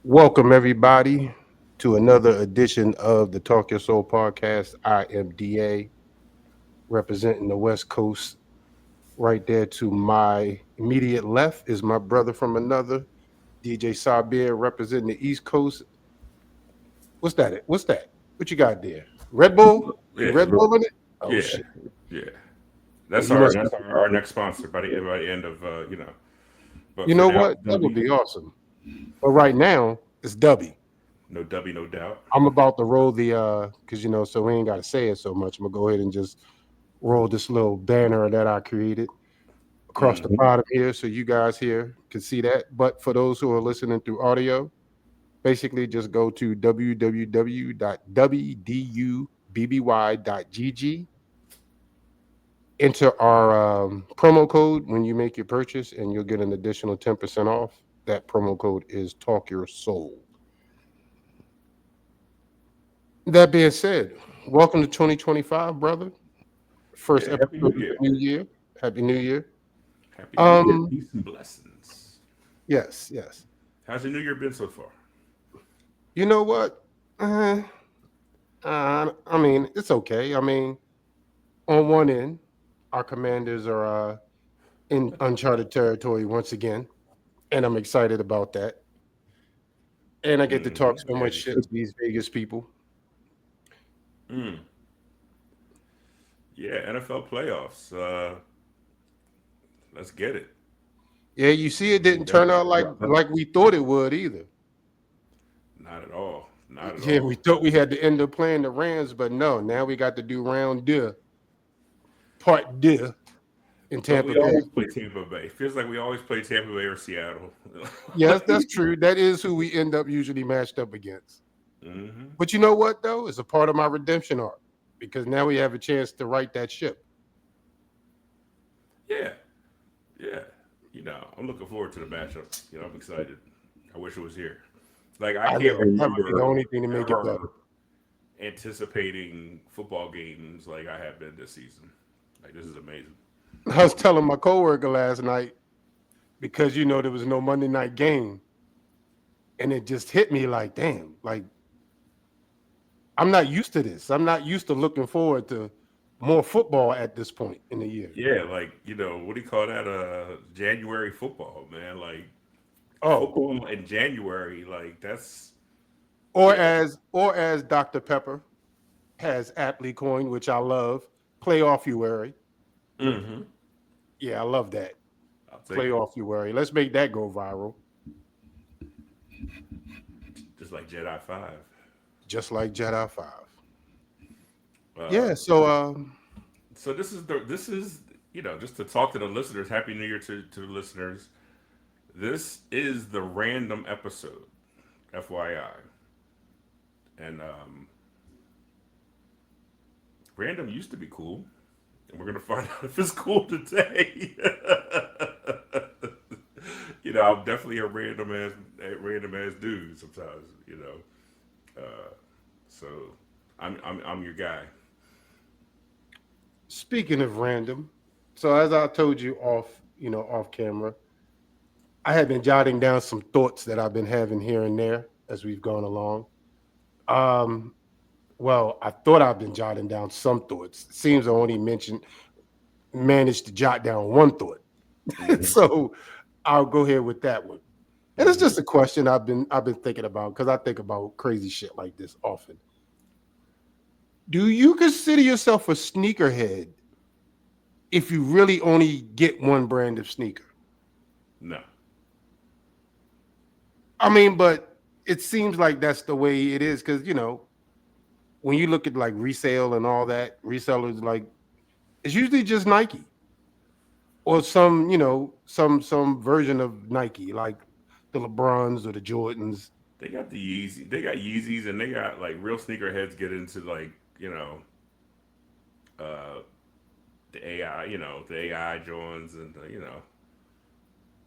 Welcome, everybody, to another edition of the Talk Your Soul podcast. I am DA, representing the West Coast. Right there to my immediate left is my brother from another, DJ Sabir, representing the East Coast. What's that? What's that? What you got there? Red Bull? You Yeah, Red Bull in it? Oh, yeah, shit. yeah. Well, That's you our must. that's our next sponsor by the end of But You for know now, what? That would Dubby, be awesome. But right now, it's Dubby. no Dubby, no doubt. I'm about to roll the because so we ain't got to say it so much. I'm gonna go ahead and just roll this little banner that I created across the Mm. bottom here so you guys here can see that. But for those who are listening through audio, basically just go to www.wdubby.gg, enter our promo code when you make your purchase, and you'll get an additional 10% off. That promo code is Talk Your Soul. That being said, welcome to 2025, brother. First Yeah, Happy episode New of the Year, new year. Happy New Year. Happy New Year, Um, peace and blessings. yes, yes. How's your New Year been so far? You know what? I mean, it's okay. I mean, on one end, our commanders are in uncharted territory once again, and I'm excited about that. And I get to talk so As much you shit should. to these Vegas people. Mm. Yeah, NFL playoffs. Let's get it. Yeah, you see, it We didn't turn definitely out like we thought it would either. not at all, not at Yeah, we all. thought we had to end up playing the Rams, but no. Now we got to do round deux, part deux in But Tampa we Bay. always play Tampa Bay. Feels like we always play Tampa Bay or Seattle. Yes, that's true. That is who we end up usually matched up against. Hmm. But you know what, though? It's a part of my redemption arc because now we have a chance to right that ship. Yeah, yeah. I'm looking forward to the matchup. I'm excited. I wish it was here. Like I I can't know that might be the remember only thing to make it better. ever anticipating football games like I have been this season. Like this is amazing. I was telling my coworker last night because there was no Monday night game, and it just hit me like, damn, like I'm not used to this. I'm not used to looking forward to more football at this point in the year. Yeah, like what do you call that? January football, man. Like Oh, football in January, like that's or yeah. as Dr. Pepper has aptly coined, which I love, playoff February. Mm-hmm. Yeah, I love that. I'll take it. Playoff February. Let's make that go viral, Just like Jedi 5. just like Jedi 5. Uh, Yeah, so so this is just to talk to the listeners. Happy New Year to the listeners. This is the random episode, FYI, and random used to be cool, and we're gonna find out if it's cool today. I'm definitely a random ass dude sometimes. So I'm your guy. speaking of random, so as I told you off camera, I had been jotting down some thoughts that I've been having here and there as we've gone along. Um, well, I thought I've been jotting down some thoughts. It seems I only managed to jot down one thought. Hmm. So I'll go ahead with that one. And it's Hmm. just a question I've been thinking about because I think about crazy shit like this often. Do you consider yourself a sneakerhead if you really only get one brand of sneaker? No. I mean, but it seems like that's the way it is because when you look at like resale and all that, resellers like it's usually just Nike or some version of Nike, like the LeBrons or the Jordans. They got Yeezys, and they got like real sneakerheads get into like uh, the AI, the AI Jones, and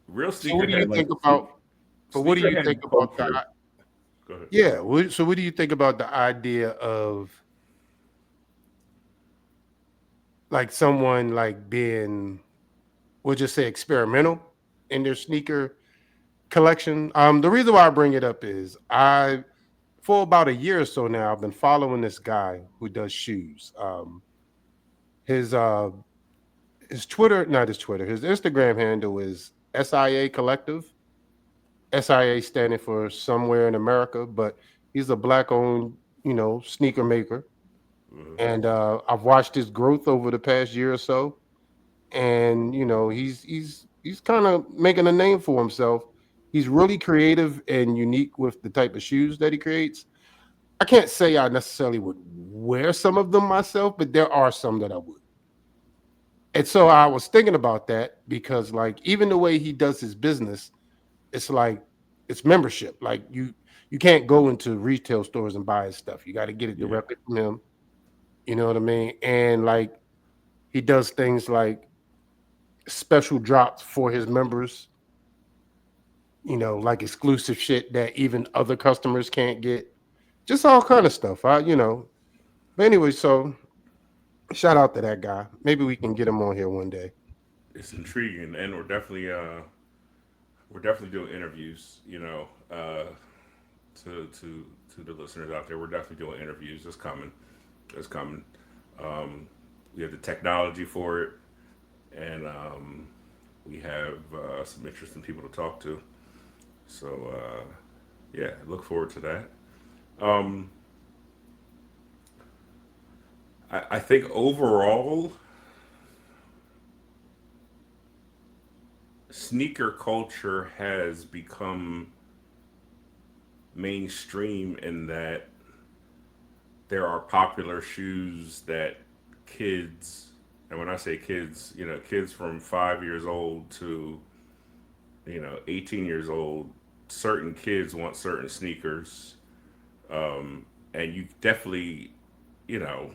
real So what do you sneakerhead like think about? But what do you think sneakerhead about the? culture. Go ahead. Yeah. So what do you think about the idea of like someone like being, we'll just say experimental in their sneaker? collection. The reason why I bring it up is I for about a year or so now I've been following this guy who does shoes. His his Twitter, not his Twitter, his Instagram handle is SIA Collective. SIA standing for somewhere in America, but he's a black owned, sneaker maker. Mhm. And I've watched his growth over the past year or so. And he's kind of making a name for himself. He's really creative and unique with the type of shoes that he creates. I can't say I necessarily would wear some of them myself, but there are some that I would. And so I was thinking about that because like even the way he does his business, it's like it's membership. Like you can't go into retail stores and buy his stuff. You got to get it Yeah. directly from him. You know what I mean? And like he does things like special drops for his members, like exclusive shit that even other customers can't get. Just all kind of stuff. But anyway, so shout out to that guy. Maybe we can get him on here one day. It's intriguing, and we're definitely doing interviews. To the listeners out there, we're definitely doing interviews. It's coming. It's coming. Um, we have the technology for it, and we have some interesting people to talk to. So yeah, look forward to that. Um, I think overall, sneaker culture has become mainstream in that there are popular shoes that kids, and when I say kids, kids from 5 years old to 18 years old, certain kids want certain sneakers, and you definitely, you know,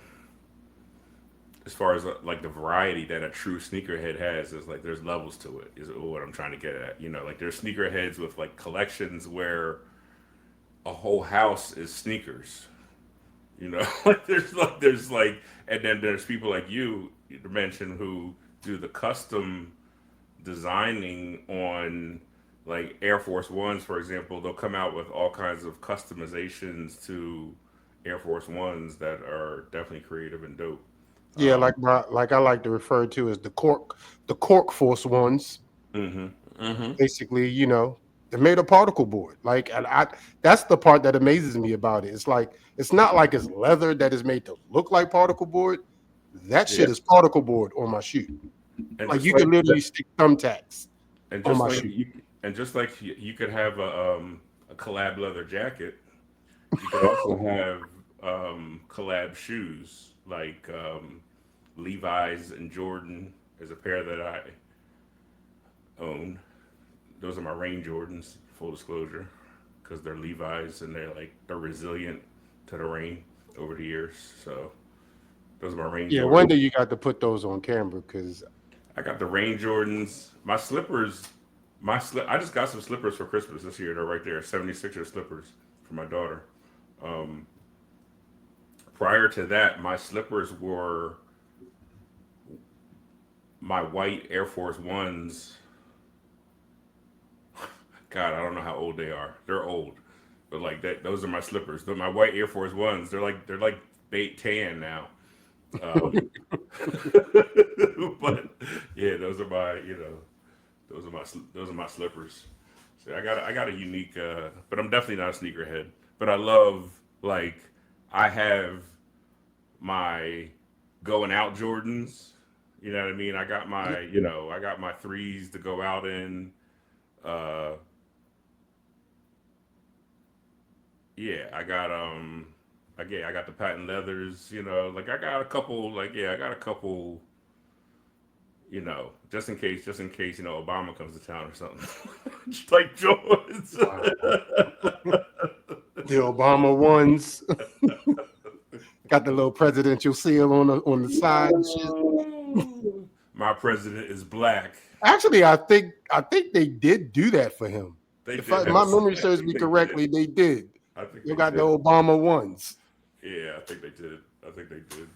as far as like the variety that a true sneakerhead has, is like there's levels to it. Is what I'm trying to get at. Like there's sneakerheads with like collections where a whole house is sneakers. Like there's like, and then there's people like you mentioned who do the custom designing on like Air Force Ones, for example. They'll come out with all kinds of customizations to Air Force Ones that are definitely creative and dope. Yeah, Um, like I like to refer to as the cork force ones. hmm hmm Basically, they're made of particle board. Like, and that's the part that amazes me about it. It's like it's not like it's leather that is made to look like particle board. That Yeah, shit is particle board on my shoe. and Like just you can like literally stick thumbtacks and on just my like shoe. you could have a collab leather jacket. You could also have collab shoes like Levi's and Jordan is a pair that I own. Those are my Rain Jordans, full disclosure, because they're Levi's and they're resilient to the rain over the years. So those are my Rain Yeah, one Jordans. day you got to put those on camera because I got the Rain Jordans. My slippers, I just got some slippers for Christmas this year. They're right there, 76er slippers for my daughter. Um, Prior to that, my slippers were my white Air Force Ones. God, I don't know how old they are. They're old, but like that, those are my slippers. My white Air Force Ones. They're like bait tan now. Um, but yeah, those are my slippers. So I got a unique, but I'm definitely not a sneakerhead. But I love like I have my going out Jordans. You know what I mean? I got my threes to go out in. Uh, yeah, I got the patent leathers. Like I got a couple. Like yeah, I got a couple. Just in case, Obama comes to town or something. Just like Jordans. wow, the Obama ones got the little presidential seal on the side and shit. No. My president is black. Actually, I think they did do that for him. They If did. my memory I serves think me they did. correctly, they did. I think They they got the did. Obama ones. Yeah, I think they did. I think they did.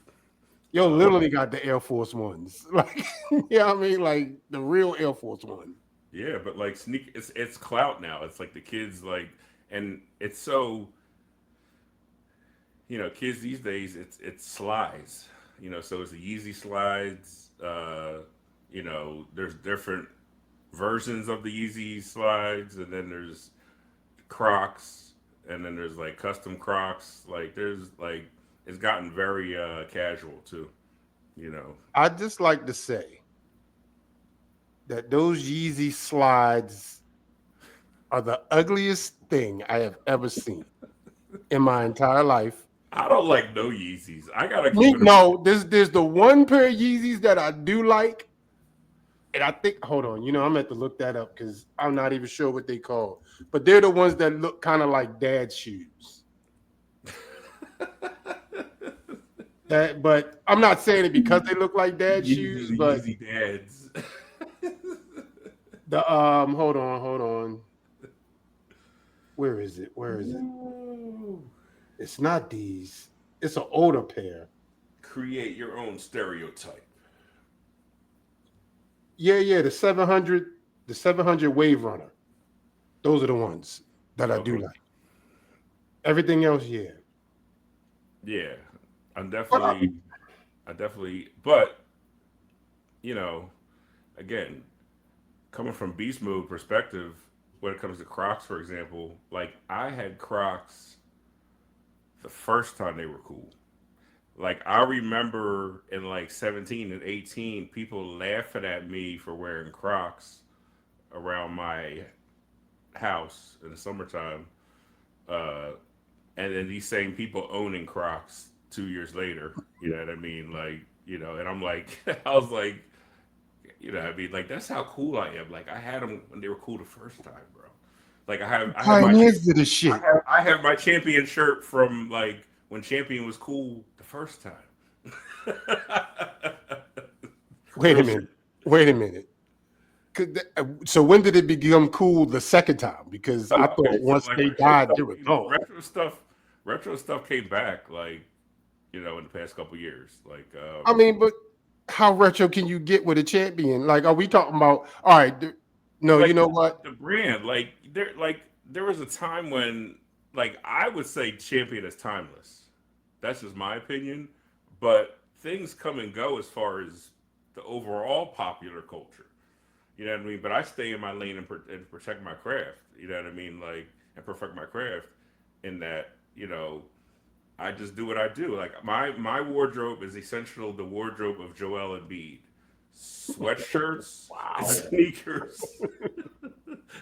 Yo, literally got the Air Force ones. Like, I mean? Like the real Air Force one. Yeah, but like sneak, it's clout now. It's like the kids like, and it's so kids these days it's slides. So it's the Yeezy slides. There's different versions of the Yeezy slides, and then there's Crocs, and then there's like custom Crocs. Like there's like it's gotten very casual too. You know, I just like to say that those Yeezy slides are the ugliest thing I have ever seen in my entire life. I don't like no Yeezys. I gotta keep Me, it. no, there's the one pair of Yeezys that I do like, and I think hold on, I'm gonna have to look that up because I'm not even sure what they call. But they're the ones that look kind of like dad shoes. But I'm not saying it because they look like dad Yeezy, shoes, the but Yeezy dads. the hold on. Where is it? Where is it? Ooh. It's not these. It's an older pair. Create your own stereotype. Yeah, yeah, the 700 Wave Runner. Those are the ones that I do Okay. like. Everything else, yeah. Yeah, I'm But definitely, but you know, again, coming from beast mode perspective, when it comes to Crocs, for example, like I had Crocs the first time they were cool. Like I remember in like 17 and 18, people laughing at me for wearing Crocs around my house in the summertime. Uh, and then these same people owning Crocs 2 years later. You know what I mean? Like, and I'm like, I was like, what I mean? Like, that's how cool I am. Like, I had them when they were cool the first time, bro. Like, I have my pioneers did this I shit. have I have my champion shirt from like when champion was cool the first time. Wait a Real shit. minute. Wait a minute. So when did it become cool the second time? Because I Okay, thought so once like they died, they were gone. retro stuff came back like in the past couple years. Like, I mean, but how retro can you get with a champion? Like, are we talking about? All right, no, you like know what? the brand, there was a time when like I would say champion is timeless. That's just my opinion, but things come and go as far as the overall popular culture. You know what I mean? But I stay in my lane and protect my craft. You know what I mean? Like, and perfect my craft in that I just do what I do. Like my wardrobe is essentially the wardrobe of Joel Embiid: sweatshirts and Wow. sneakers.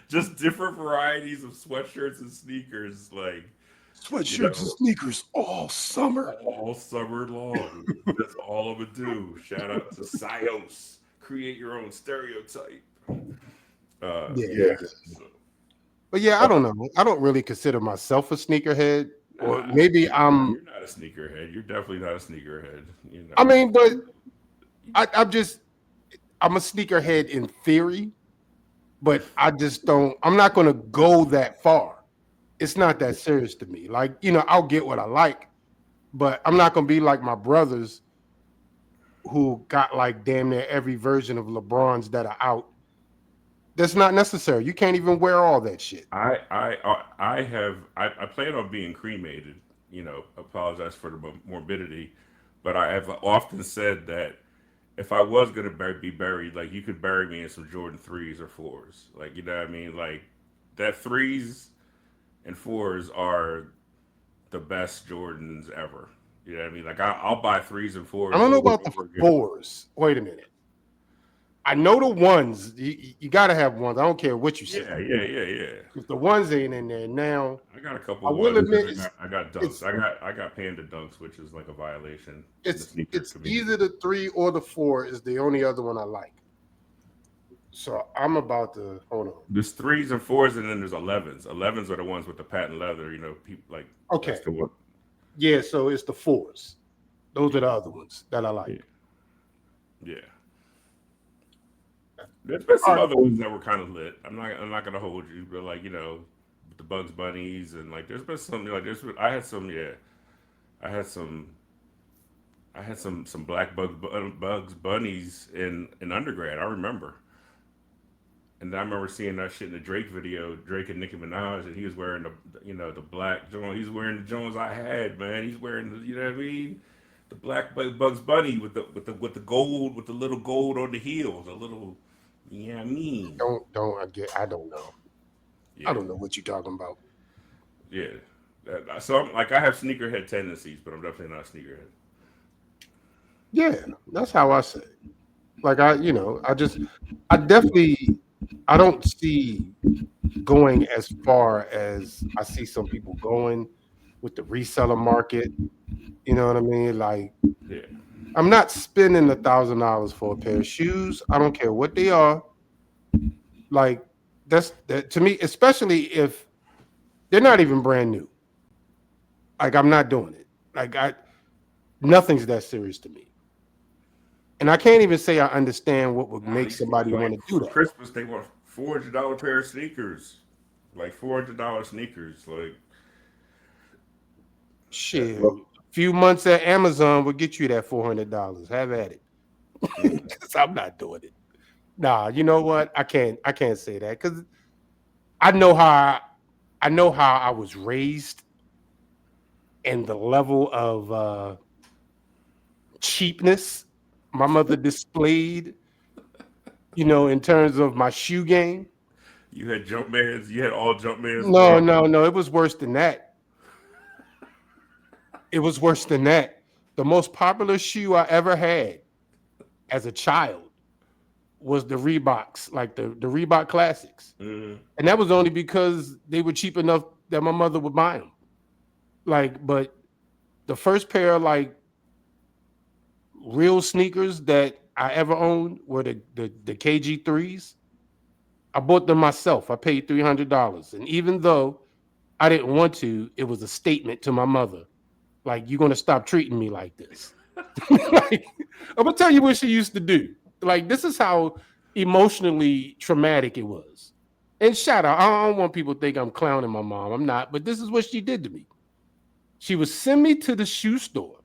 Just different varieties of sweatshirts and sneakers, like you Sweatshirts and know, sneakers all summer. all summer long. That's all I'm gonna do. Shout out to Sios. Create your own stereotype. Yeah. Yeah. So, But yeah, I uh, don't know. I don't really consider myself a sneakerhead, or nah, maybe I'm. you're not a sneakerhead. You're definitely not a sneakerhead. I mean, but I'm a sneakerhead in theory, but I just don't. I'm not going to go that far. It's not that serious to me. Like I'll get what I like, but I'm not going to be like my brothers who got like damn near every version of LeBrons that are out. That's not necessary. You can't even wear all that shit. I plan on being cremated. Apologize for the morbidity, but I have often said that if I was gonna be buried, like you could bury me in some Jordan threes or fours, like you know what I mean, like that threes and fours are the best Jordans ever. You know what I mean? Like I'll buy threes and I fours don't know over and about the over again. fours. Wait a minute. I know the ones. You got to have ones. I don't care what you say. Yeah, yeah, yeah, yeah. If the ones ain't in there now, I got a I couple will ones, and admit I got dunks. it's I got panda dunks, which is like a violation in the sneaker it's either community. the three or the four is the only other one I like. So I'm about to hold on. There's threes and fours, and then there's 11s. 11s are the ones with the patent leather. People like Okay, that's the one. yeah. So it's the fours. Those are Yeah, the other ones that I like. yeah, yeah. There's been All some right. other ones that were kind of lit. I'm not gonna hold you, but like the Bugs Bunnies and like there's been some like there's I had some yeah I had some some Bugs Bunnies in undergrad. I remember. And I remember seeing that shit in the Drake video, Drake and Nicki Minaj, and he was wearing the the black Jones. He's wearing the Jones I had, man. He's wearing the, you know what I mean, the black Bugs Bunny with the gold with the little gold on the heels, a little, yeah, I mean, Don't I get? I don't know. I yeah, don't know what you're talking about. yeah. So I'm like I have sneakerhead tendencies, but I'm definitely not a sneakerhead. Yeah, that's how I say. Like I definitely, I don't see going as far as I see some people going with the reseller market. You know what I mean? Like, Yeah, I'm not spending $1,000 for a pair of shoes. I don't care what they are. Like, that's that to me, especially if they're not even brand new. Like, I'm not doing it. Like, nothing's that serious to me. And I can't even say I understand what would nah, make these kids somebody want like to do for that. Christmas they want $400 pair of sneakers, like $400 sneakers, like Shit, well, a few months at Amazon will get you that $400. Have at it. yeah. 'Cause I'm not doing it. Nah, you know what? I can't say that because I know how I know how I was raised and the level of cheapness my mother displayed, in terms of my shoe game. You had Jumpmans, you had all Jumpmans No, growing up. no, no. It was worse than that. It was worse than that. The most popular shoe I ever had as a child was the Reeboks, like the Reebok Classics. Mm-hmm. And that was only because they were cheap enough that my mother would buy them. Like, but the first pair of like real sneakers that I ever owned were the KG3s. I bought them myself. I paid $300. And even though I didn't want to, it was a statement to my mother. Like, you're gonna stop treating me like this. Like, I'm gonna tell you what she used to do. Like, this is how emotionally traumatic it was. And shout out, I don't want people to think I'm clowning my mom. I'm not, but this is what she did to me. She would send me to the shoe store.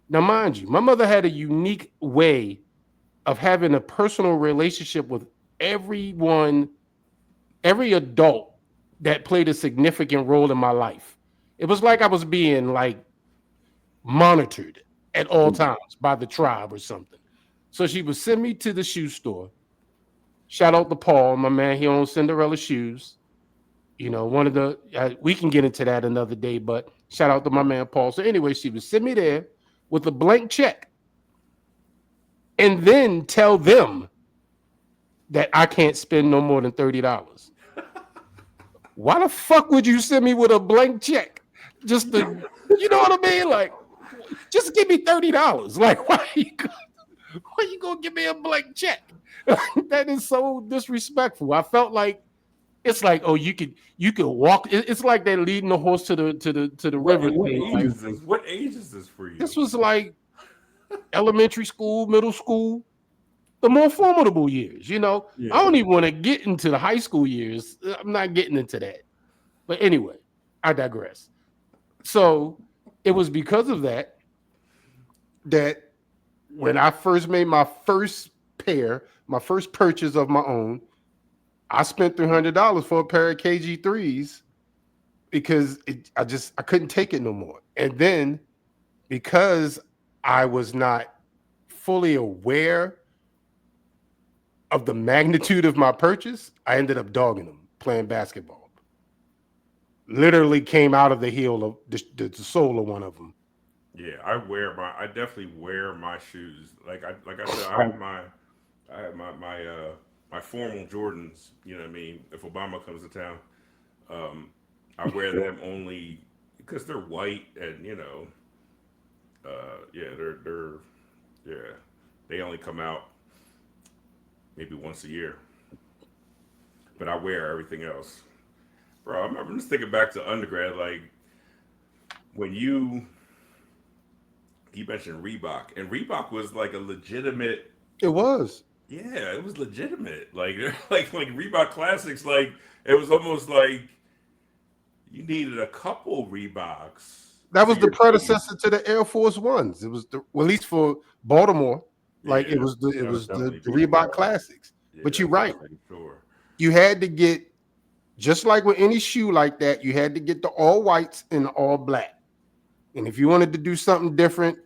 Now, mind you, my mother had a unique way of having a personal relationship with everyone, every adult that played a significant role in my life. It was like I was being like monitored at all times by the tribe or something. So she would send me to the shoe store. Shout out to Paul, my man. He owns Cinderella shoes. One of the we can get into that another day, but shout out to my man Paul. So anyway, she would send me there with a blank check and then tell them that I can't spend no more than $30. Why the fuck would you send me with a blank check? Just to, you know what I mean? Like, just give me $30. Like, why you gonna give me a blank check? That is so disrespectful. I felt like it's like, oh, you could walk. It's like they're leading the horse to the river What thing. age Like, is this? What age is this for you? this was like elementary school, middle school, the more formidable years. I Yeah. don't even want to get into the high school years. I'm not getting into that. But anyway, I digress. So it was because of that when I first made my first purchase of my own, I spent $300 for a pair of KG3s because I couldn't take it no more. And then because I was not fully aware of the magnitude of my purchase, I ended up dogging them playing basketball. Literally came out of the heel of the sole of one of them. Yeah, I definitely wear my shoes. Like I said, I have my formal Jordans, you know what I mean? If Obama comes to town, um I wear them only because they're white and yeah, they're yeah, they only come out maybe once a year. But I wear everything else. Bro, I remember just thinking back to undergrad, like when you mentioned Reebok, and Reebok was like a legitimate. It was. Yeah, it was legitimate. Like like Reebok Classics, like it was almost like you needed a couple Reeboks That for was the your team. predecessor to the Air Force Ones. It was well, at least for Baltimore. Like, Yeah, it was the it that was was the, definitely the before. Reebok Classics. Yeah, But that you're was right. definitely before. you had to get, just like with any shoe like that, you had to get the all whites and the all black. And if you wanted to do something different,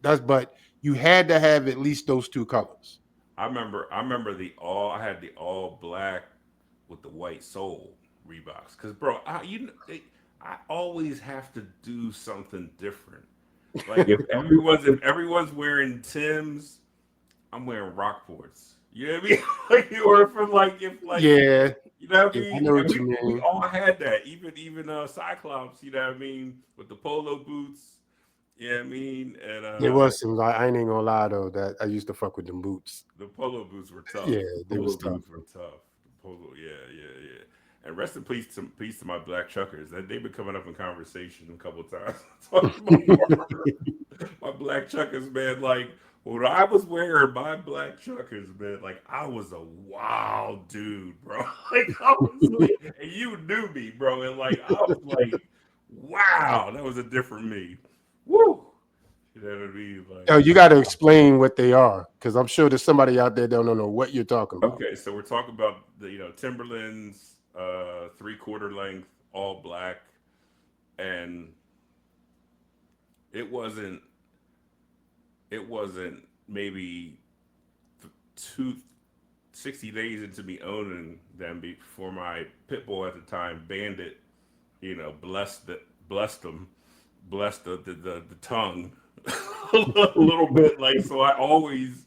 but you had to have at least those two colors. I remember I had the all black with the white sole Reeboks. Cause bro, I always have to do something different. Like if everyone's wearing Tims, I'm wearing Rockports. You know what I mean? Like, or from like if like Yeah, you know what I yeah, I mean? know And what you we mean. all had that. Even Cyclops, you know what I mean, with the polo boots. You know what I mean? And There was some. I ain't gonna lie though, that I used to fuck with them boots. the polo boots were tough. Yeah, The they was polo tough. boots were tough. The polo, yeah. And rest in peace to my black chuckers. They've been coming up in conversation a couple of times. Talking about my black chuckers, man. Like when I was wearing my black chuckers, man, like I was a wild dude, bro. Like I was like, and you knew me, bro. And like I was like, wow, that was a different me. Woo. You know what I mean? Oh, Like, you got to explain what they are, because I'm sure there's somebody out there that don't know what you're talking about. okay, so we're talking about the Timberlands, 3/4 length, all black, and it wasn't it wasn't maybe two 60 days into me owning them before my pit bull at the time, Bandit, blessed them, blessed the tongue a little bit. Like so, I always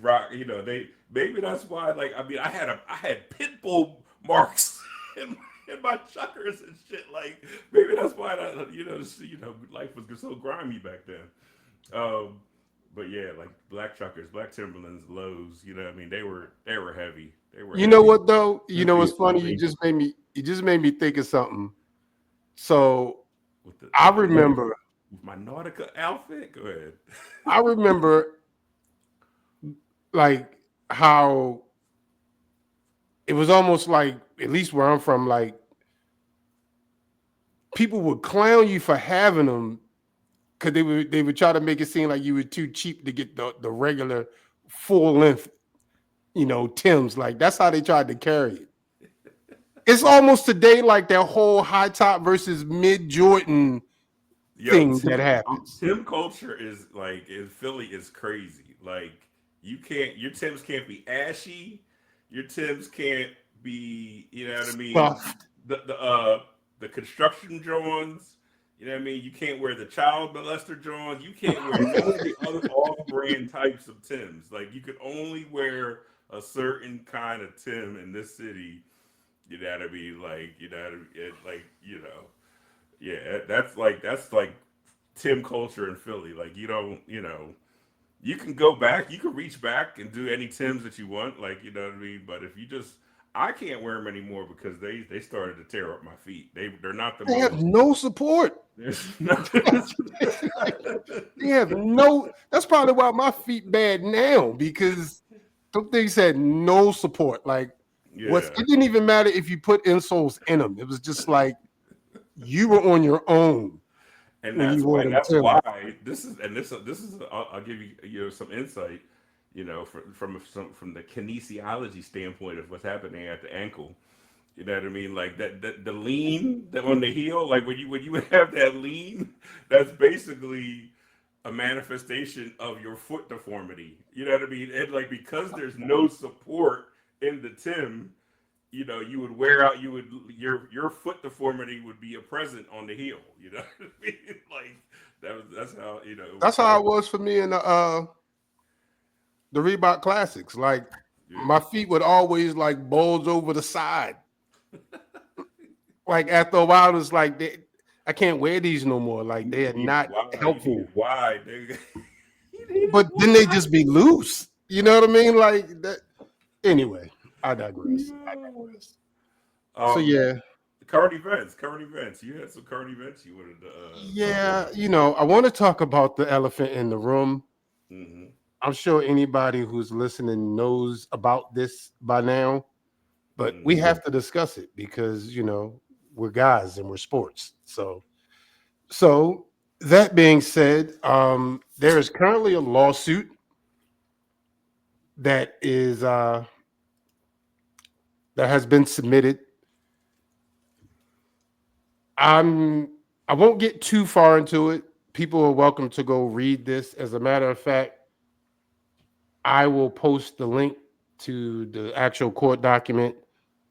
rock. They maybe that's why. Like I mean, I had pit bull marks in my chuckers and shit. Like maybe that's why life was so grimy back then. Um, but yeah, like black truckers, black Timberlands, lows. You know, what I mean, they were heavy. They were You know heavy. what though? You know Especially what's funny? You just made me think of something. So with the I with my remember, with my Nautica outfit. Go ahead. I remember like how it was almost like, at least where I'm from, like people would clown you for having them because they would try to make it seem like you were too cheap to get the regular full length, Tims. Like that's how they tried to carry it. It's almost today like that whole high top versus mid Jordan Yo, thing that happens. Tim culture is like in Philly is crazy. Like your Tims can't be ashy. Your Tims can't be, you know what I mean. Stuffed. The construction drawings. You know what I mean. You can't wear the child molester drawings. You can't wear none of the other off-brand types of Tims. Like you could only wear a certain kind of Tim in this city. You know what I mean. Like yeah, that's like Tim culture in Philly. Like you don't, you can go back, you can reach back and do any Tims that you want. Like you know what I mean. But if you just, I can't wear them anymore because they started to tear up my feet. They're not the They have most. no support. There's not, They have no. That's probably why my feet bad now, because some things had no support. Like yeah, it didn't even matter if you put insoles in them. It was just like you were on your own and when that's you wore why them that's Timbs. why this is I'll give you some insight. From the kinesiology standpoint of what's happening at the ankle. You know what I mean? Like that the lean that on the heel, like when you have that lean, that's basically a manifestation of your foot deformity. You know what I mean? And like because there's no support in the Tim, you would wear out. Your foot deformity would be a present on the heel. You know what I mean? Like that's how it was That's how so. it was for me in the Reebok Classics. Like Yeah. my feet would always like bulge over the side. Like after a while, it's like I can't wear these no more. Like You they need are to get not wide. You helpful. needed wide. Nigga. You needed But then they just be loose. You know what I mean? Like that. Anyway, I digress. I wide. digress. So Um, yeah, current events. Current events. You had some current events you wanted to talk yeah. about. I want to talk about the elephant in the room. Hmm. I'm sure anybody who's listening knows about this by now, but we Hmm. have to discuss it because we're guys and we're sports. So that being said, there is currently a lawsuit that is that has been submitted. I'm I won't get too far into it. People are welcome to go read this. As a matter of fact, I will post the link to the actual court document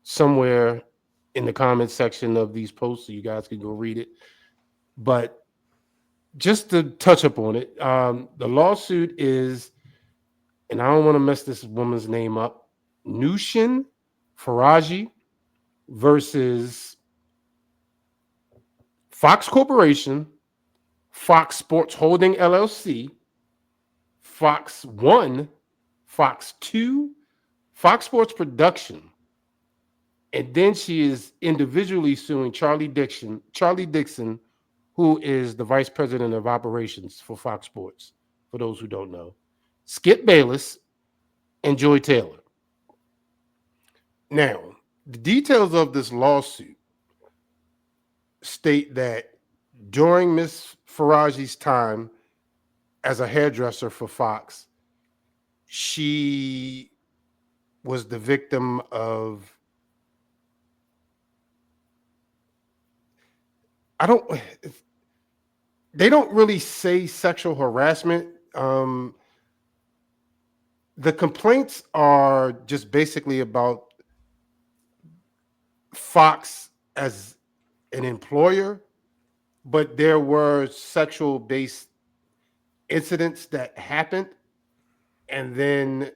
somewhere in the comments section of these posts so you guys can go read it. But just to touch up on it, the lawsuit is, and I don't want to mess this woman's name up, Nushin Faraji versus Fox Corporation, Fox Sports Holding LLC, Fox One, Fox Two, Fox Sports Production, and then she is individually suing Charlie Dixon, who is the vice president of operations for Fox Sports. For those who don't know, Skip Bayless and Joy Taylor. Now, the details of this lawsuit state that during Miss Faraji's time as a hairdresser for Fox, she was the victim of, I don't they don't really say sexual harassment. The complaints are just basically about Fox as an employer, but there were sexual based incidents that happened. And then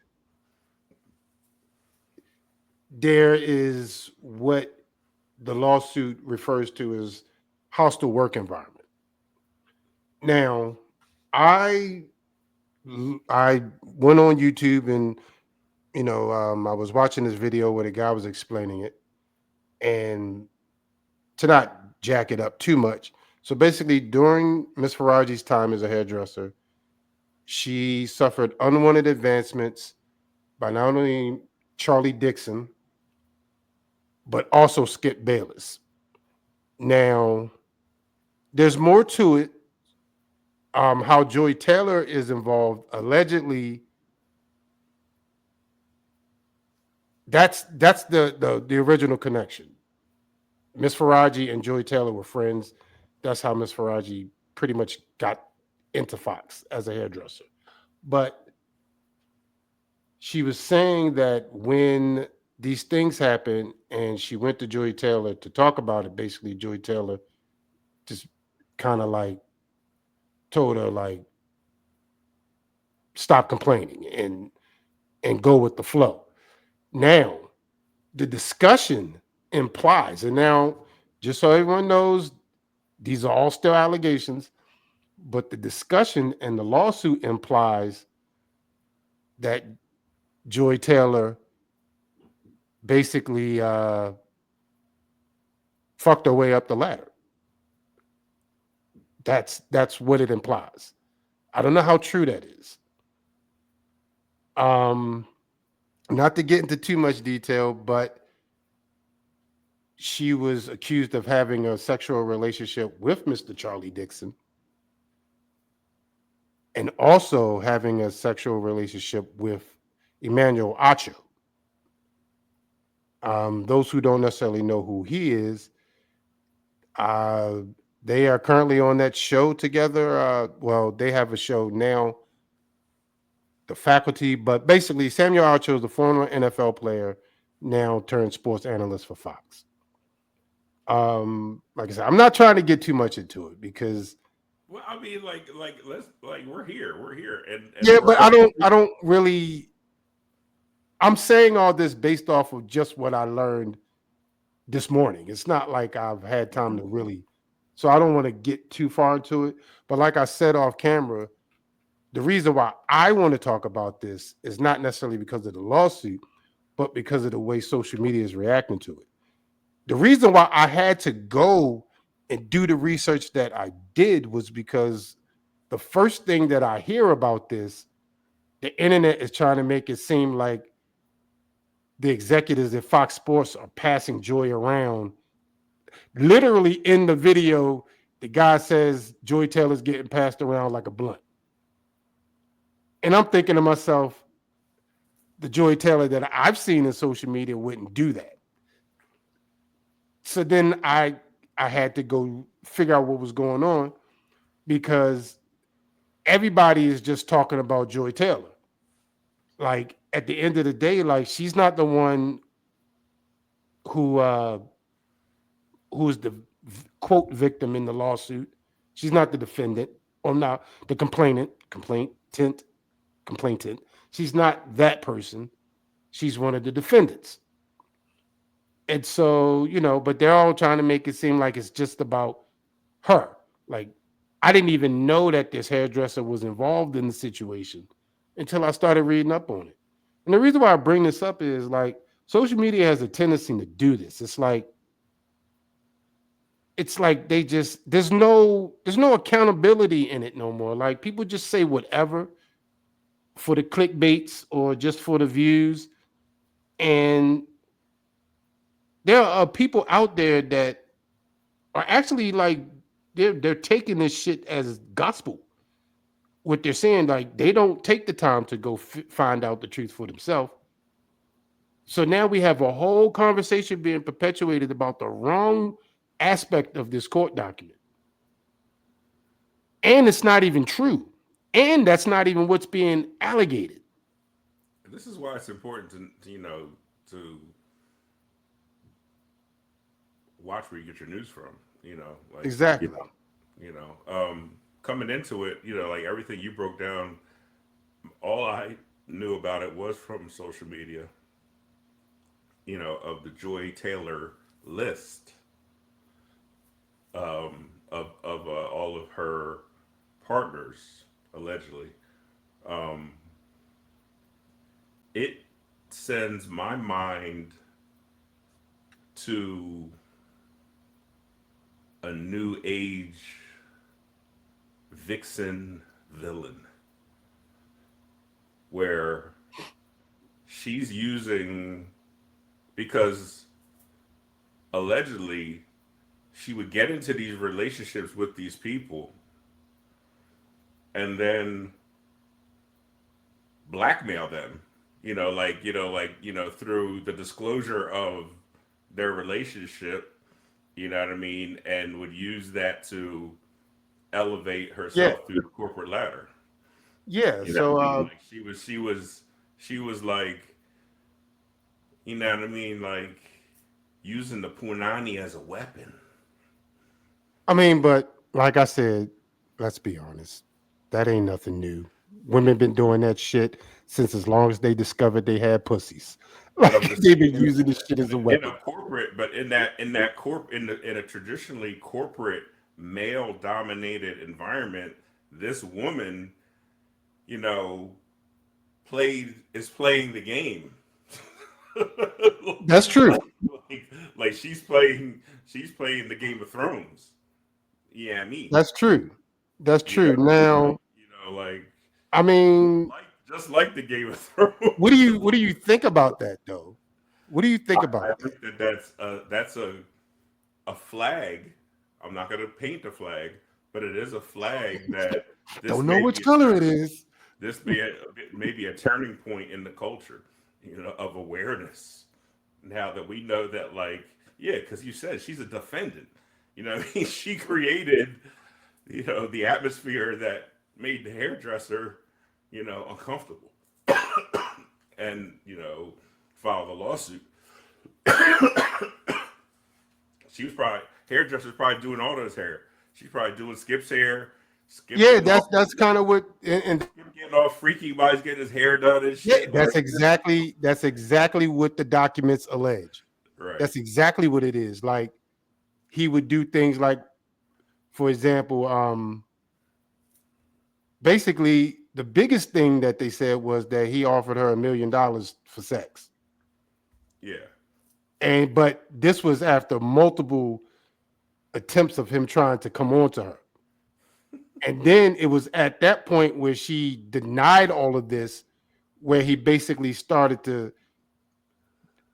there is what the lawsuit refers to as hostile work environment. Now, I I went on YouTube and I was watching this video where the guy was explaining it, and to not jack it up too much. So basically, during Miss Faraji's time as a hairdresser, she suffered unwanted advancements by not only Charlie Dixon, but also Skip Bayless. Now, there's more to it. How Joy Taylor is involved, allegedly, that's the original connection. Miss Faraji and Joy Taylor were friends. That's how Miss Faraji pretty much got into Fox as a hairdresser. But she was saying that when these things happened and she went to Joy Taylor to talk about it, basically Joy Taylor just kind of like told her like stop complaining and go with the flow. Now, the discussion implies, and now just so everyone knows, these are all still allegations, but the discussion and the lawsuit implies that Joy Taylor basically fucked her way up the ladder. That's what it implies. I don't know how true that is. Um, Not to get into too much detail, but she was accused of having a sexual relationship with Mr. Charlie Dixon and also having a sexual relationship with Emmanuel Acho. Those who don't necessarily know who he is, uh, they are currently on that show together. Well, they have a show now, The Faculty, but basically, Samuel Acho is the former NFL player, now turned sports analyst for Fox. Like I said, I'm not trying to get too much into it because Well, I mean, let's we're here, and yeah, we're but I don't really. I'm saying all this based off of just what I learned this morning. It's not like I've had time to really, so I don't want to get too far into it. But like I said off camera, the reason why I want to talk about this is not necessarily because of the lawsuit, but because of the way social media is reacting to it. The reason why I had to go and do the research that I did was because the first thing that I hear about this, the internet is trying to make it seem like the executives at Fox Sports are passing Joy around. Literally in the video, the guy says Joy Taylor's getting passed around like a blunt. And I'm thinking to myself, the Joy Taylor that I've seen in social media wouldn't do that. So then I had to go figure out what was going on because everybody is just talking about Joy Taylor. Like at the end of the day, like she's not the one who who's the quote victim in the lawsuit. She's not the defendant or not the complainant. She's not that person. She's one of the defendants. And so, but they're all trying to make it seem like it's just about her. Like, I didn't even know that this hairdresser was involved in the situation until I started reading up on it. And the reason why I bring this up is like social media has a tendency to do this. It's like they just there's no accountability in it no more. Like people just say whatever for the clickbaits or just for the views. And there are people out there that are actually like they're taking this shit as gospel. What they're saying, like they don't take the time to go find out the truth for themselves. So now we have a whole conversation being perpetuated about the wrong aspect of this court document, and it's not even true, and that's not even what's being allegated. This is why it's important to watch where you get your news from. Like Exactly. coming into it, like everything you broke down, all I knew about it was from social media. Of the Joy Taylor list of all of her partners allegedly. Um, it sends my mind to a new age vixen villain where she's using, because allegedly she would get into these relationships with these people and then blackmail them, through the disclosure of their relationship, you know what I mean, and would use that to elevate Yeah. herself through the corporate ladder. Yeah. You know what So I mean? Like she was like, you know what I mean, like using the punani as a weapon. I mean, but like I said, let's be honest. That ain't nothing new. Women been doing that shit since as long as they discovered they had pussies. But Like I'm just they've saying, been using this shit as a in a weapon. corporate, but in a traditionally corporate male dominated environment, this woman, you know, playing the game. That's true. like she's playing the Game of Thrones. Yeah, me. That's true. That's You know, true. Now, like I mean, just like the Game of what do Thrones. you what do you think about that though? What do you think I about that? think that that's a flag. I'm not going to paint a flag, but it is a flag that I this don't know may which be a color it turning. is. This may be a turning point in the culture, of awareness. Now that we know that, like, yeah, because you said she's a defendant. What I mean? She created, the atmosphere that made the hairdresser, uncomfortable, and filed a lawsuit. She was probably hairdresser's probably doing all those hair. She's probably doing Skip's hair, Skip Yeah, getting that's all that's kind of what and Skip getting all freaky while he's getting his hair done and yeah, shit. that's Like, exactly what the documents allege. right? That's exactly what it is. Like he would do things like, for example, basically the biggest thing that they said was that he offered her $1 million for sex. Yeah, And but this was after multiple attempts of him trying to come on to her. And then it was at that point where she denied all of this, where he basically started to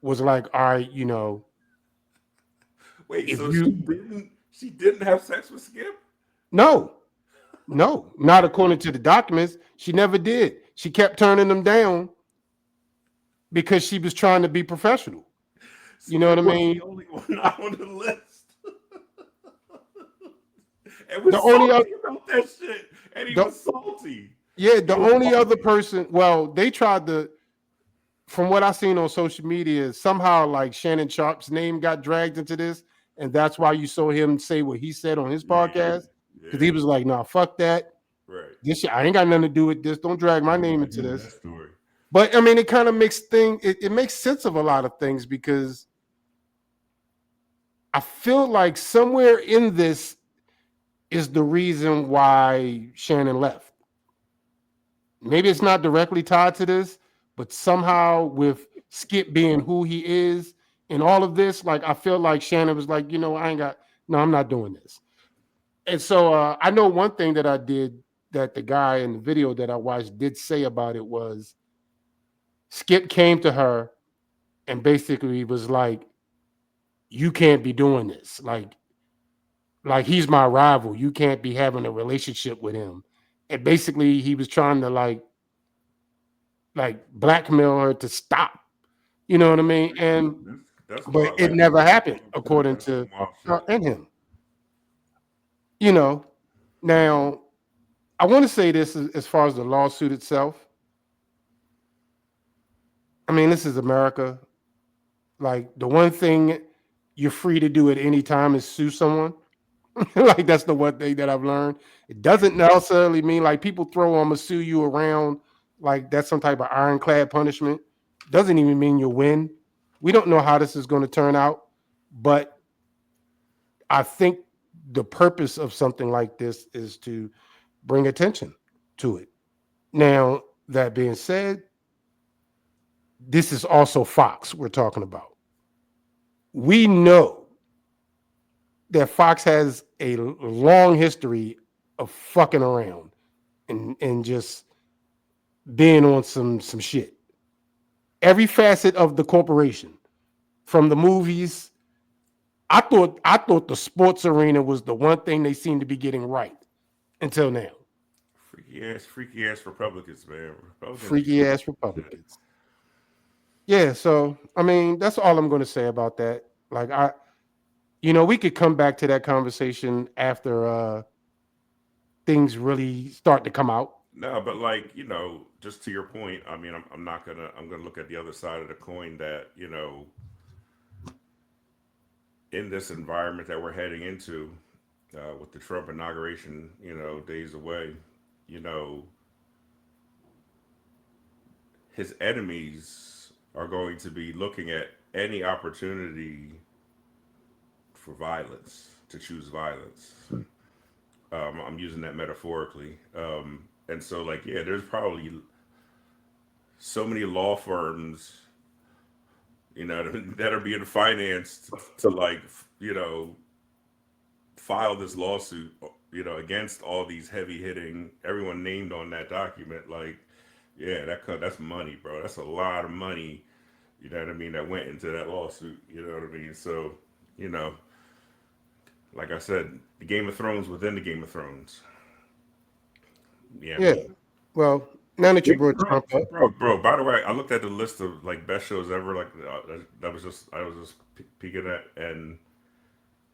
was like, all right, wait. if So you she didn't have sex with Skip? no, no, not according to the documents. She never did. She kept turning them down because she was trying to be professional. You know what I Split was the mean? only one not on the list. And The was only other, salty about that shit. And he the, was salty. yeah, He the was only other salty. person. Well, they tried to. From what I seen on social media, somehow like Shannon Sharp's name got dragged into this, and that's why you saw him say what he said on his Yeah. podcast because he Yeah. was like, "Nah, fuck that. Right. This shit, I ain't got nothing to do with this. Don't drag my Nothing name to into do with this." that story. But I mean, it kind of makes thing. It makes sense of a lot of things because I feel like somewhere in this is the reason why Shannon left. Maybe it's not directly tied to this, but somehow with Skip being who he is and all of this, like I feel like Shannon was like, I ain't got no, I'm not doing this. And so I know one thing that I did that the guy in the video that I watched did say about it was Skip came to her and basically was like, you can't be doing this. Like he's my rival. You can't be having a relationship with him. And basically he was trying to like blackmail her to stop. You know what I mean? And That's but wild. it Like never happened wild shit. according That's to some wild her shit. and him. You know. Now I want to say this as far as the lawsuit itself. I mean, this is America. Like the one thing you're free to do at any time is sue someone. Like that's the one thing that I've learned. It doesn't necessarily mean like people throw "I'm gonna sue you" around like that's some type of ironclad punishment. Doesn't even mean you'll win. We don't know how this is going to turn out, but I think the purpose of something like this is to bring attention to it. Now, that being said, this is also Fox we're talking about. We know that Fox has a long history of fucking around and just being on some shit. Every facet of the corporation, from the movies, I thought the sports arena was the one thing they seemed to be getting right until now. Freaky ass Republicans, man. Republicans be Freaky on ass shit. Republicans. Yeah, so I mean, that's all I'm going to say about that. Like we could come back to that conversation after things really start to come out. No, but like just to your point, I mean, I'm not gonna. I'm gonna look at the other side of the coin. That in this environment that we're heading into, with the Trump inauguration, days away, you know, his enemies are going to be looking at any opportunity for violence to choose violence. I'm using that metaphorically. And so, like, yeah, there's probably so many law firms, that are being financed to like, file this lawsuit, against all these heavy hitting, everyone named on that document. Like, yeah, that's money, bro. That's a lot of money. You know what I mean? That went into that lawsuit. You know what I mean? So, you know, like I said, the Game of Thrones within the Game of Thrones. Yeah, I Yeah. mean, Well, now that you Game of brought Trump Thrones, up, bro. By the way, I looked at the list of like best shows ever. Like that was just I was just peeking at, and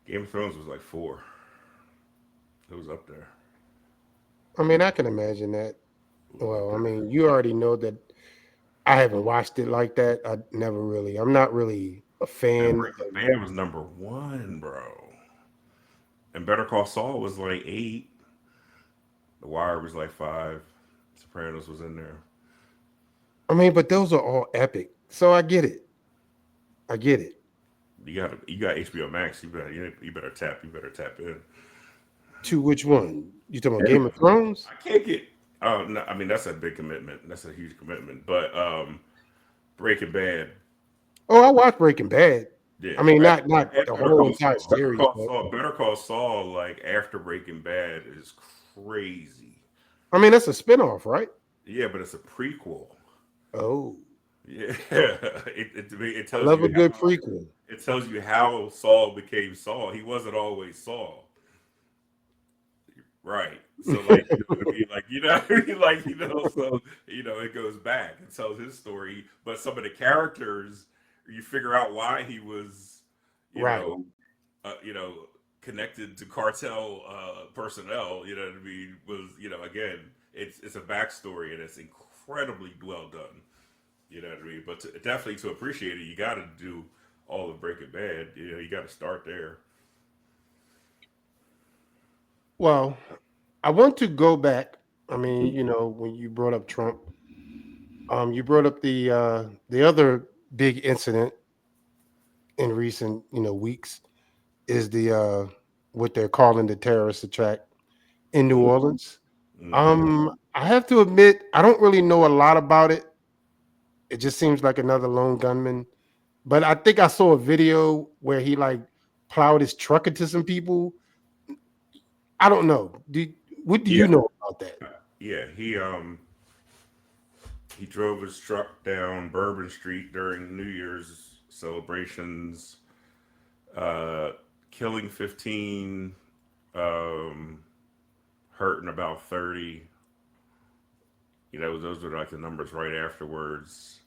Game of Thrones was like four. It was up there. I mean, I can imagine that. It was up Well, I there. mean, you already know that I haven't watched it like that. I never really. I'm not really a Man, fan Breaking of. Bad was number one, bro. And Better Call Saul was like eight. The Wire was like five. Sopranos was in there. I mean, but those are all epic, so I get it. I get it. You got HBO Max. You better tap in. To which one? You talking about And Game of Thrones? I can't get. Oh no, I mean that's a big commitment. That's a huge commitment. But Breaking Bad, Oh, I watched Breaking Bad. yeah, I mean, and, not and the Better whole Call entire Saul. Better series, Call but Saul. Better Call Saul. Like after Breaking Bad is crazy. I mean that's a spinoff, right? Yeah, but it's a prequel. Oh, Yeah, it I tells love you a good how prequel. Saul became Saul. He wasn't always Saul, right? So like you know what I mean, like what I mean? So it goes back and tells his story. But some of the characters you figure out why he was, you Right. know, you know, connected to cartel personnel. You know what I mean? Was, you know, again, it's a backstory and it's incredibly well done. You know what I mean? But definitely to appreciate it, you got to do all of Breaking Bad. You know, you got to start there. Well, I want to go back. I mean, when you brought up Trump, you brought up the other big incident in recent, weeks is the what they're calling the terrorist attack in New Orleans. Mm-hmm. I have to admit, I don't really know a lot about it. It just seems like another lone gunman. But I think I saw a video where he like plowed his truck into some people. I don't know. What do you Yeah, know about that? yeah. He drove his truck down Bourbon Street during New Year's celebrations, uh, killing 15, um, hurting about 30. You know, those were like the numbers right afterwards.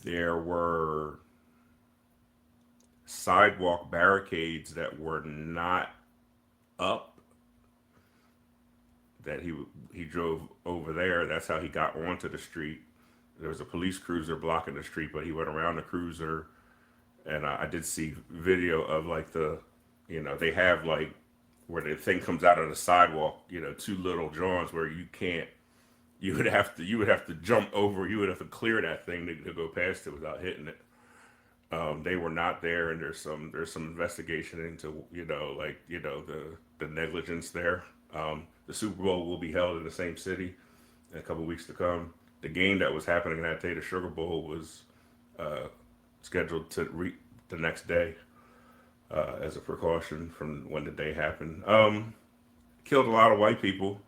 There were sidewalk barricades that were not up that he drove over there. That's how he got onto the street. There was a police cruiser blocking the street, but he went around the cruiser. And I did see video of like they have like where the thing comes out of the sidewalk. You know, two little Johns where you can't. You would have to jump over. You would have to clear that thing to go past it without hitting it. They were not there, and there's some investigation into the negligence there. The Super Bowl will be held in the same city in a couple weeks to come. The game that was happening that day, the Sugar Bowl, was uh, scheduled the next day as a precaution from when the day happened. Killed a lot of white people,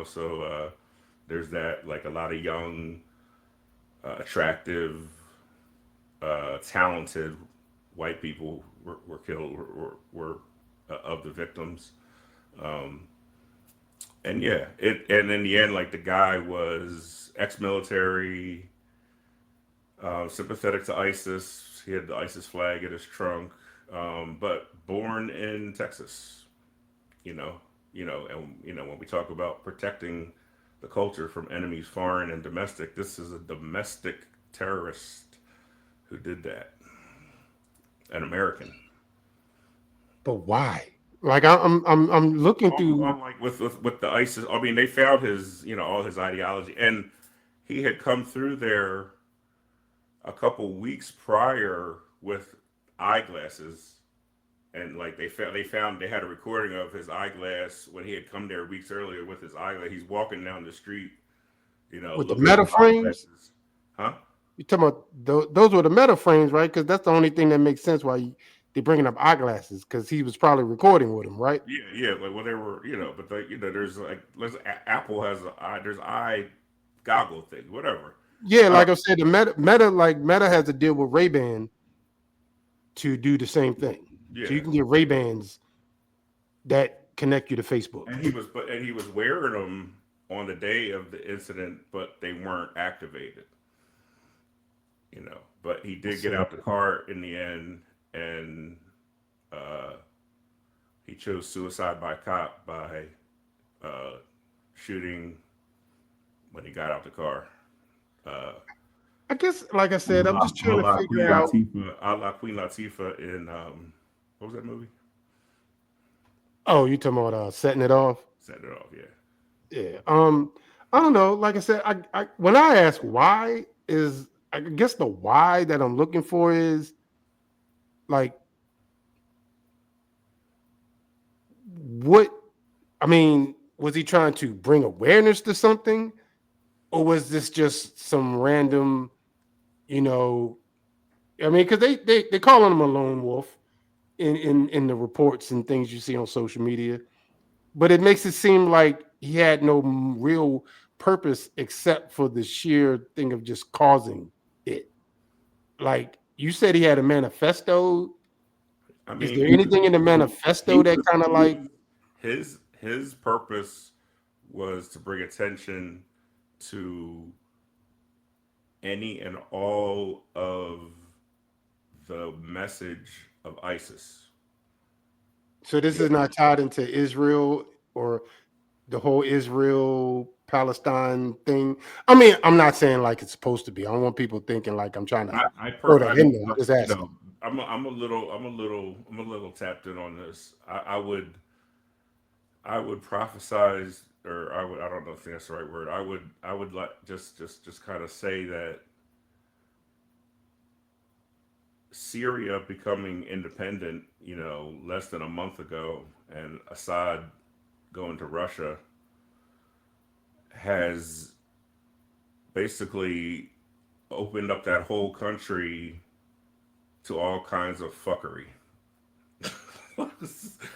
So there's that, like a lot of young, attractive, talented white people were killed, were of the victims. Um, and yeah, and in the end, like the guy was ex-military, sympathetic to ISIS. He had the ISIS flag in his trunk, but born in Texas. You know, and when we talk about protecting the culture from enemies, foreign and domestic, this is a domestic terrorist who did that, an American. But why? Like I'm looking through. Like with the ISIS, I mean, they found his, all his ideology, and he had come through there a couple weeks prior with eyeglasses, and like they had a recording of his eyeglass when he had come there weeks earlier with his eyeglass. He's walking down the street, With the looking meta for frames. eyeglasses, huh? You talking about those were the meta frames, right? Because that's the only thing that makes sense why they bringing up eyeglasses because he was probably recording with him, right? Yeah, yeah. Like, well, they were, but there's like, Apple has there's eye goggle thing, whatever. Yeah, Uh, like I said, the Meta has to deal with Ray Ban to do the same thing. So yeah, you can get Ray Bans that connect you to Facebook. and he was wearing them on the day of the incident, but they weren't activated. But he I did get see. out the car in the end, and uh, he chose suicide by cop by uh, shooting when he got out the car. Uh, I guess, like I said, I'm just trying to figure out. A la Queen Latifah in what was that movie? Oh, you talking about setting it off? Set it off, yeah. Yeah. I don't know. Like I said, I when I ask why is I guess the why that I'm looking for is like what I mean, was he trying to bring awareness to something? Or was this just some random, you know, I mean, because they calling him a lone wolf in the reports and things you see on social media, but it makes it seem like he had no real purpose except for the sheer thing of just causing it. Like you said, he had a manifesto. I Is mean, there anything in the he manifesto that was kind of he like was his purpose was to bring attention to any and all of the message of ISIS. So this Yeah. is not tied into Israel or the whole Israel Palestine thing. I mean, I'm not saying like it's supposed to be. I don't want people thinking like I'm trying to throw that in there. I'm Like, just asking. I'm a little tapped in on this. I would prophesize, or I don't know if that's the right word. I would like just kind of say that Syria becoming independent, less than a month ago, and Assad going to Russia has basically opened up that whole country to all kinds of fuckery.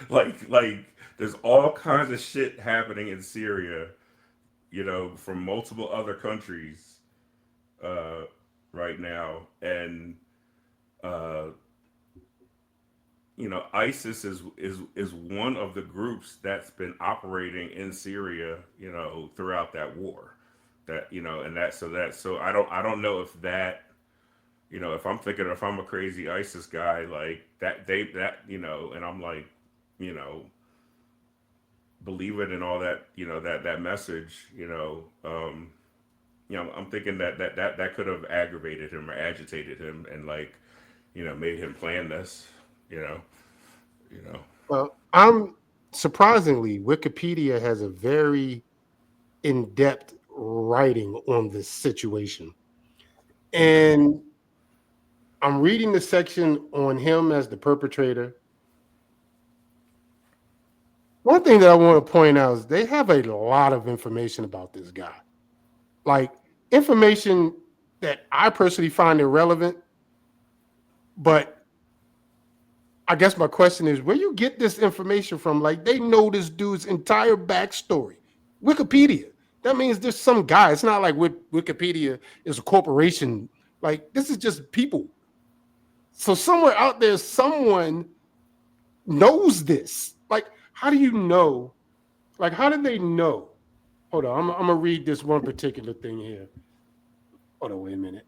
like there's all kinds of shit happening in Syria, from multiple other countries uh, right now, and uh, ISIS is one of the groups that's been operating in Syria, throughout that war. That and so I don't know if that if I'm thinking if I'm a crazy ISIS guy like that they that and I'm like you know believing in all that that message I'm thinking that could have aggravated him or agitated him and like made him plan this you know you know Well, I'm surprisingly Wikipedia has a very in-depth writing on this situation. okay. And I'm reading the section on him as the perpetrator. One thing that I want to point out is they have a lot of information about this guy. Like information that I personally find irrelevant, but I guess my question is where you get this information from? Like they know this dude's entire backstory. Wikipedia. That means there's some guy. It's not like Wikipedia is a corporation. Like this is just people. So somewhere out there, someone knows this. Like, how do you know? Like, how did they know? Hold on, I'm gonna read this one particular thing here. Hold on, wait a minute.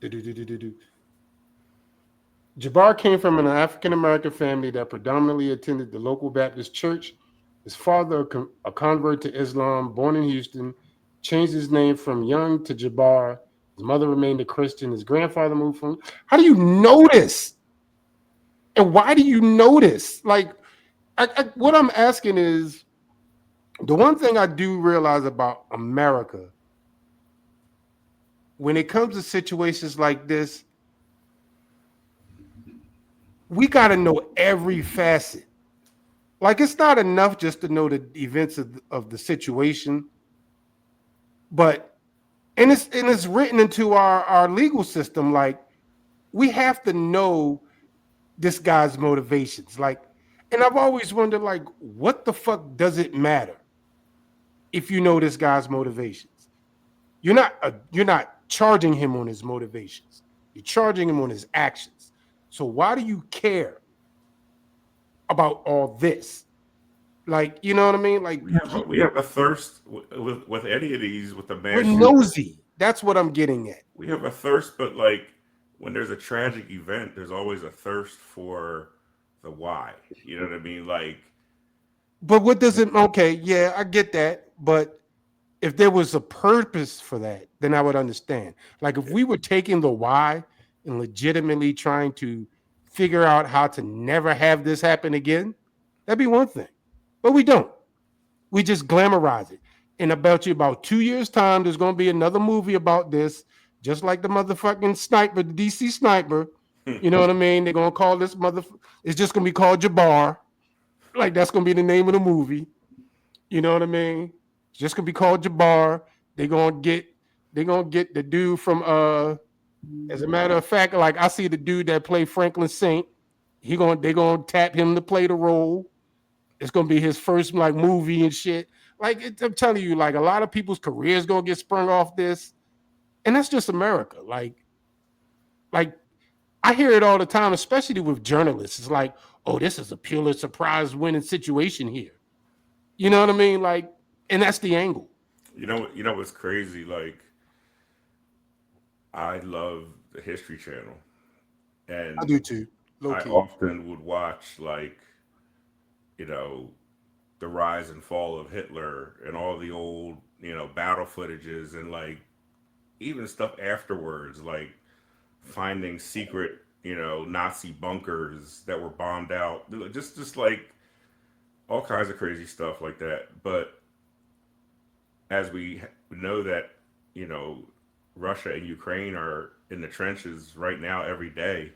Do-do-do-do-do-do. Jabbar came from an African American family that predominantly attended the local Baptist church. His father, a convert to Islam, born in Houston, changed his name from Young to Jabbar. His mother remained a Christian. His grandfather moved from. How do you know this? And why do you know this? Like, what I'm asking is the one thing I do realize about America when it comes to situations like this, we got to know every facet. Like it's not enough just to know the events of the situation, but and it's written into our legal system. Like we have to know this guy's motivations. Like, and I've always wondered, like, what the fuck does it matter if you know this guy's motivations? You're not charging him on his motivations. You're charging him on his actions. So why do you care about all this? Like, you know what I mean? Like we have a thirst with any of these with the we're mass shooting. nosy. That's what I'm getting at. We have a thirst, but like when there's a tragic event, there's always a thirst for the why. You know what I mean? Like, But what does it? Okay, yeah, I get that. But if there was a purpose for that, then I would understand. Like if we were taking the why and legitimately trying to figure out how to never have this happen again, that'd be one thing. But we don't. We just glamorize it. And about 2 years' time, there's gonna be another movie about this, just like the motherfucking sniper, the DC sniper. You know what I mean? They're gonna call this mother. It's just gonna be called Jabbar. Like that's gonna be the name of the movie. You know what I mean? It's just gonna be called Jabbar. They're gonna get they're gonna get the dude from as a matter of fact, like I see the dude that played Franklin Saint. They're gonna tap him to play the role. It's gonna be his first like movie and shit. Like I'm telling you, like a lot of people's careers gonna get sprung off this, and that's just America. Like I hear it all the time, especially with journalists. It's like, oh, this is a Pulitzer Prize winning situation here. You know what I mean? Like, and that's the angle. You know what's crazy? Like, I love the History Channel, I and do too, low I key. often would watch, like, you know, the rise and fall of Hitler and all the old, battle footages, and like even stuff afterwards, like finding secret, Nazi bunkers that were bombed out, just like all kinds of crazy stuff like that. But as we know that, you know, Russia and Ukraine are in the trenches right now every day.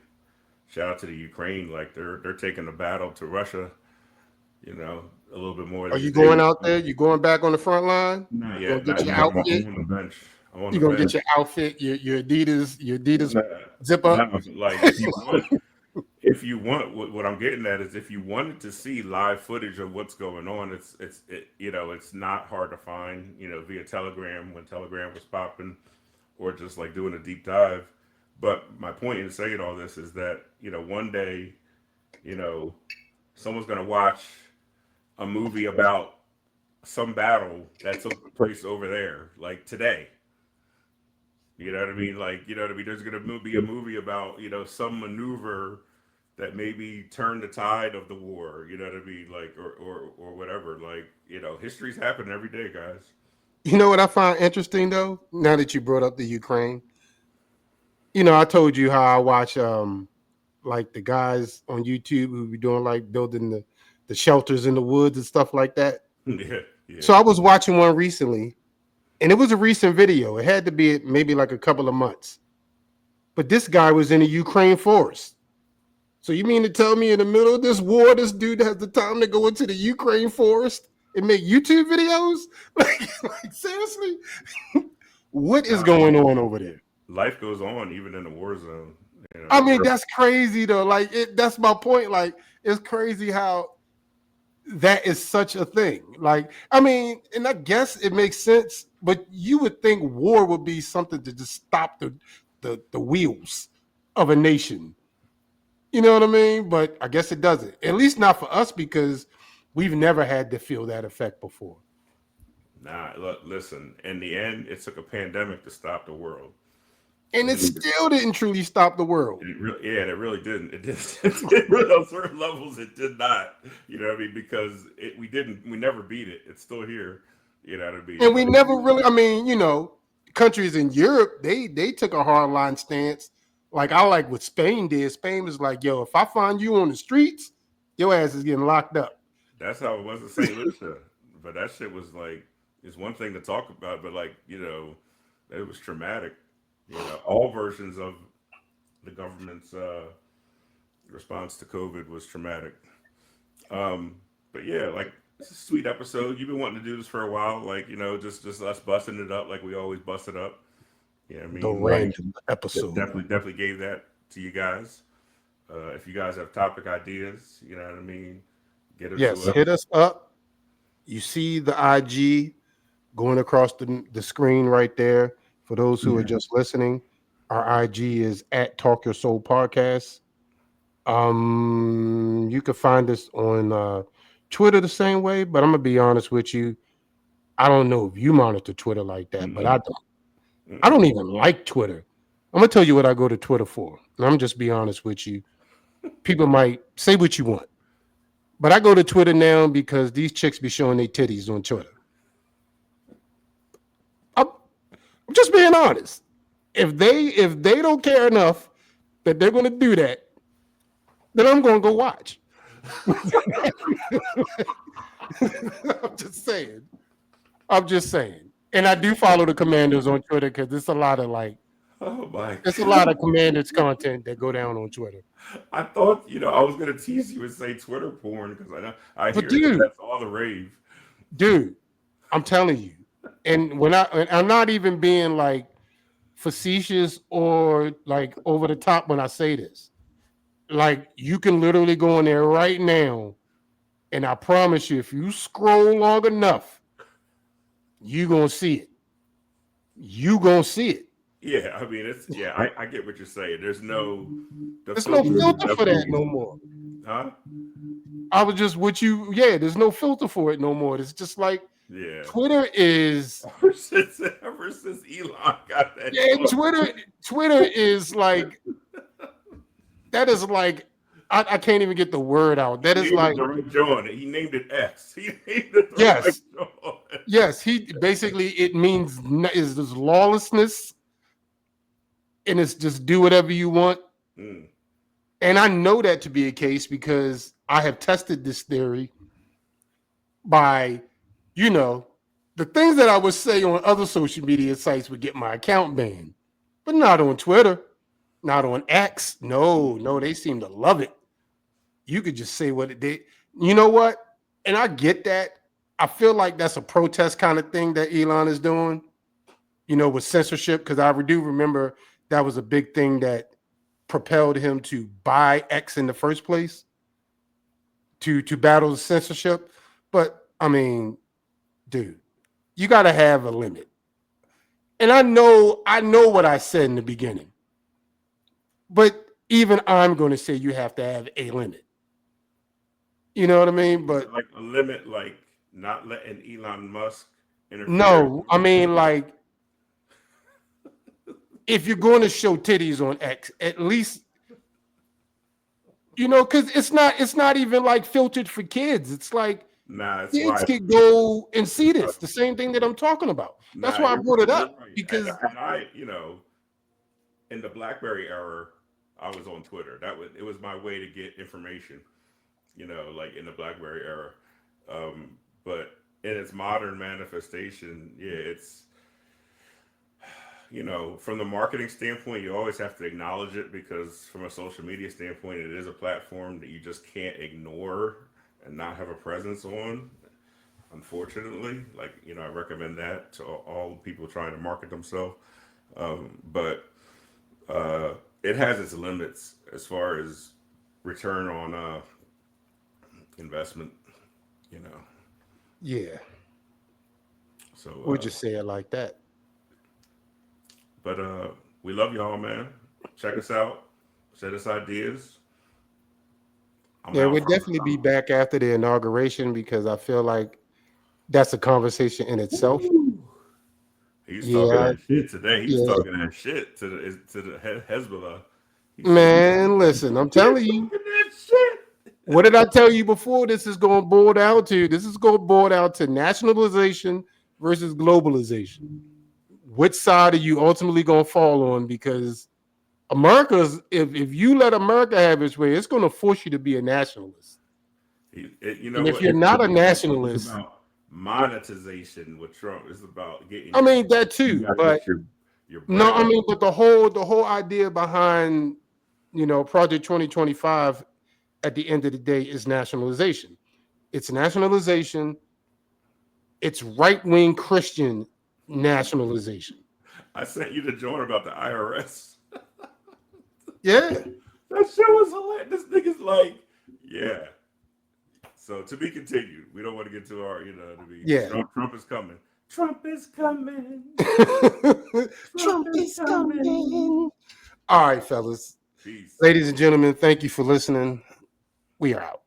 Shout out to the Ukraine, like they're taking the battle to Russia, a little bit more Are these you days. going out there? You going back on the front line? Not You gonna yet, get not your yet. outfit? I'm on the bench. I'm on You the gonna get bench. your outfit, your Adidas Nah, zip up? nah, but like if you want what I'm getting at is if you wanted to see live footage of what's going on, it's not hard to find, via Telegram when Telegram was popping, or just like doing a deep dive. But my point in saying all this is that, one day, you know, someone's gonna watch a movie about some battle that took place over there, like today. You know what I mean? Like, you know what I mean? There's gonna be a movie about, some maneuver that maybe turned the tide of the war. You know what I mean? Like, or whatever. Like, history's happening every day, guys. You know what I find interesting though? Now that you brought up the Ukraine, I told you how I watch like the guys on YouTube who be doing like building the shelters in the woods and stuff like that. Yeah, yeah. So I was watching one recently, and it was a recent video. It had to be maybe like a couple of months. But this guy was in the Ukraine forest. So you mean to tell me in the middle of this war, this dude has the time to go into the Ukraine forest and make YouTube videos? Like seriously? What is Nah, going on over there? life goes on even in the war zone. I mean, that's crazy though. Like that's my point. Like it's crazy how that is such a thing. Like, I mean, and I guess it makes sense, but you would think war would be something to just stop the wheels of a nation. You know what I mean? But I guess it doesn't. At least not for us because we've never had to feel that effect before. Nah, look, listen. In the end, it took a pandemic to stop the world. And it still didn't truly stop the world. Yeah, and it really didn't. It did. It really, on certain levels, it did not. You know what I mean? Because we never beat it. It's still here. You know what I And mean? we never really, I mean, countries in Europe, they took a hard line stance. Like I like what Spain did. Spain was like, yo, if I find you on the streets, your ass is getting locked up. That's how it was in St. Lucia. But that shit was like, it's one thing to talk about, but like, it was traumatic. All versions of the government's response to COVID was traumatic. Um, but yeah, like it's a sweet episode. You've been wanting to do this for a while, like just us busting it up like we always bust it up. Yeah, I The mean, like random episode. definitely gave that to you guys. If you guys have topic ideas, you know what I mean, get them to Yes, us. hit us up. You see the IG going across the screen right there. For those who are just listening, our IG is at Talk Your Soul Podcast. You can find us on Twitter the same way, but I'm gonna be honest with you. I don't know if you monitor Twitter like that, but I Mm-mm, don't. I mm-mm. don't even like Twitter. I'm gonna tell you what I go to Twitter for. And I'm just be honest with you. People might say what you want, but I go to Twitter now because these chicks be showing their titties on Twitter. I'm, I'm just being honest. If they don't care enough that they're gonna do that, then I'm gonna go watch. I'm just saying. I'm just saying. And I do follow the commanders on Twitter because it's a lot of like Oh my it's a lot god! of commanders content that go down on Twitter. I thought I was gonna tease you and say Twitter porn because I But hear that dude, that's all the rave. dude, I'm telling you. And I'm not even being like facetious or like over the top when I say this. Like you can literally go in there right now, and I promise you, if you scroll long enough, you gonna see it. You gonna see it. Yeah, I mean I get what you're saying. There's no the There's no filters filter for that definitely, no more. huh? I was just with you. Yeah, there's no filter for it no more. It's just like Yeah. Twitter is Ever since Elon got that yeah, joint, Twitter is like that is like I can't even get the word out. he That is named it like the right joint. He named it X. He named it the right yes, joint. yes. He basically it means is this lawlessness and it's just do whatever you want. Mm. And I know that to be a case because I have tested this theory by, you know, the things that I would say on other social media sites would get my account banned, but not on Twitter, not on X. No, no, they seem to love it. You could just say what it did. You know what? And I get that. I feel like that's a protest kind of thing that Elon is doing, with censorship, because I do remember that was a big thing that propelled him to buy X in the first place to battle the censorship. But I mean, dude, you got to have a limit. And I know what I said in the beginning, but even I'm going to say you have to have a limit. You know what I mean? But Like a limit, like not letting Elon Musk interfere. no, I mean, like, if you're going to show titties on X, at least, because it's not even like filtered for kids. It's like Nah, it's kids live. could go and see Uh, this. The same thing that I'm talking about. That's nah, why I you're brought it you're up right. because And I, in the BlackBerry era, I was on Twitter. It was my way to get information. Like in the BlackBerry era. But in its modern manifestation, yeah, it's from the marketing standpoint, you always have to acknowledge it because from a social media standpoint, it is a platform that you just can't ignore and not have a presence on. Unfortunately, like I recommend that to all people trying to market themselves. But it has its limits as far as return on investment. You know, yeah, so we'll just say it like that. but we love y'all, man. Check us out. Send us ideas. I'm Yeah, out we'll for definitely be back after the inauguration because I feel like that's a conversation in itself. Woo! He's talking Yeah, that shit today. He was yeah, talking that shit to the Hezbollah. He said man. Listen, I'm he's telling you. talking that shit. What did I tell you before? This is going to boil down to nationalization versus globalization. Which side are you ultimately going to fall on? Because if you let America have its way, it's going to force you to be a nationalist. You know And if what? you're not a It's nationalist, about monetization with Trump. It's about getting I your. mean that You too. got to But get your no, bread I up. mean, but the whole idea behind Project 2025 at the end of the day is nationalization. It's nationalization. It's right wing Christian nationalization. I sent you the joint about the IRS. Yeah, That shit was hilarious. This nigga's like, yeah. So to be continued. We don't want to get too hard, to be yeah. Trump is coming. Trump is coming. Trump Trump is is coming. coming. All right, fellas. Peace. Ladies and gentlemen, thank you for listening. We are out.